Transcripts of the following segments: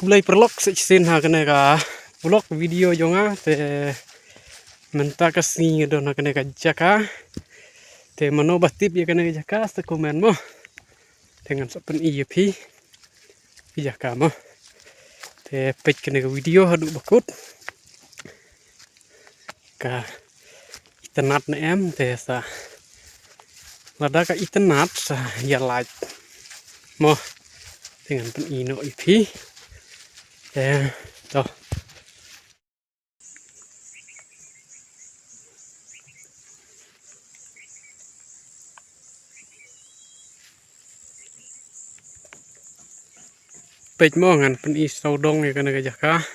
mulai perlok seksin ha kena ka vlog video jonga te menta kasih don kena ka jaka te mano batip ya kena jaka se komen mo dengan sapen IEP jaka mo te page kena ka video hadu bakut ka internet na em te sa lada ka internet sa ya like mo dengan pen ino IP to page mo ngan pen I saudong ya kana jaka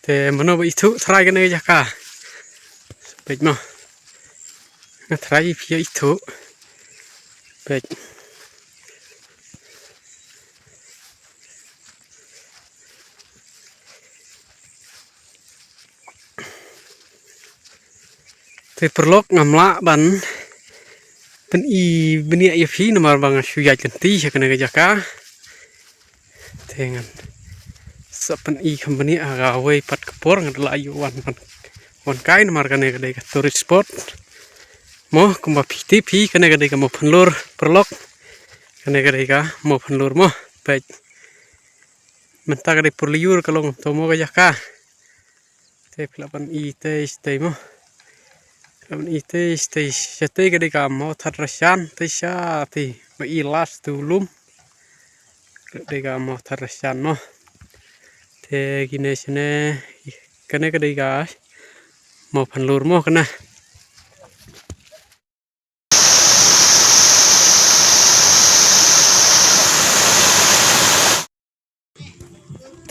te mano ba itu try kana jaka page mo try via itu page te perlok ngamla ban pen I benia IEP nomor bang suyai ganti kana jaka dengan sapen I company agawe pat kepor ngadala ayu wan kai nomor kana ka tourist spot mo kumba PTP kana ka mo penlur perlok kana ka mo penlur mo baik menta ka perliur kalong tomo ka jaka te pelapan I te mo pelapan I te sete ka mo tharasyan te sya te ma ilas tulum ka mo tharasyan mo te gine sene kana ka mo penlur mo kana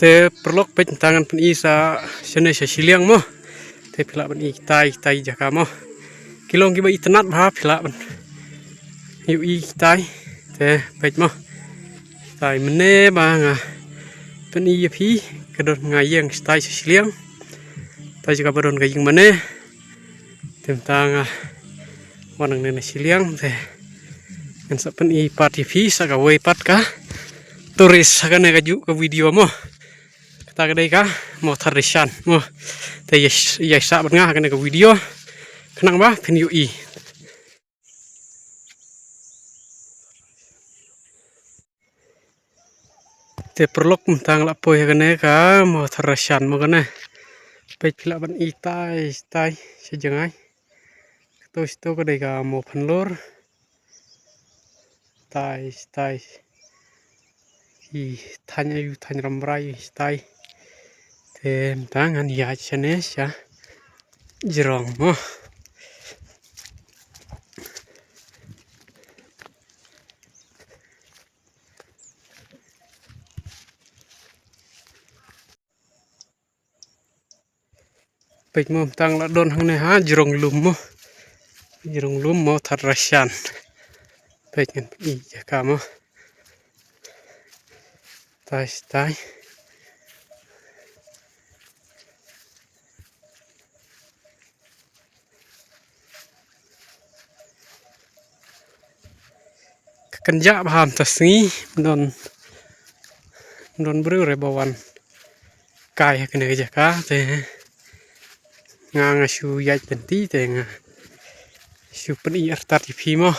te perlok pej tangan pen I sa sene sa siliang mo te pila ban I tai jaka mo kilong kiba internet ba pila ban yu I tai te pej mo tai mene ba nga pen IEP kadon ngayeng tai sa siliang tai jaka badon kayeng mene tentang wanang nene siliang te ngan sa pen I TV sa ka we pat ka turis kana ka ju ka video mo ta ka ka mo tharishan mo te yes sa ban nga kana ka video kanang ba pen yu I te perlok tentang la poy kana ka mo tharishan mo kana pe pila ban I tai sejengai to sto ka ka mo penlur tai I tanya yu tanya ramrai tai te tangan ya chane sya jirong mo pej mo tang la don hang ne ha jirong lum mo tharasyan pej ngan I jaka mo tai kenja baham tasngi don bru re bawan kai kana jaka te nga shu yai tenti te nga shu pen I artar TV mo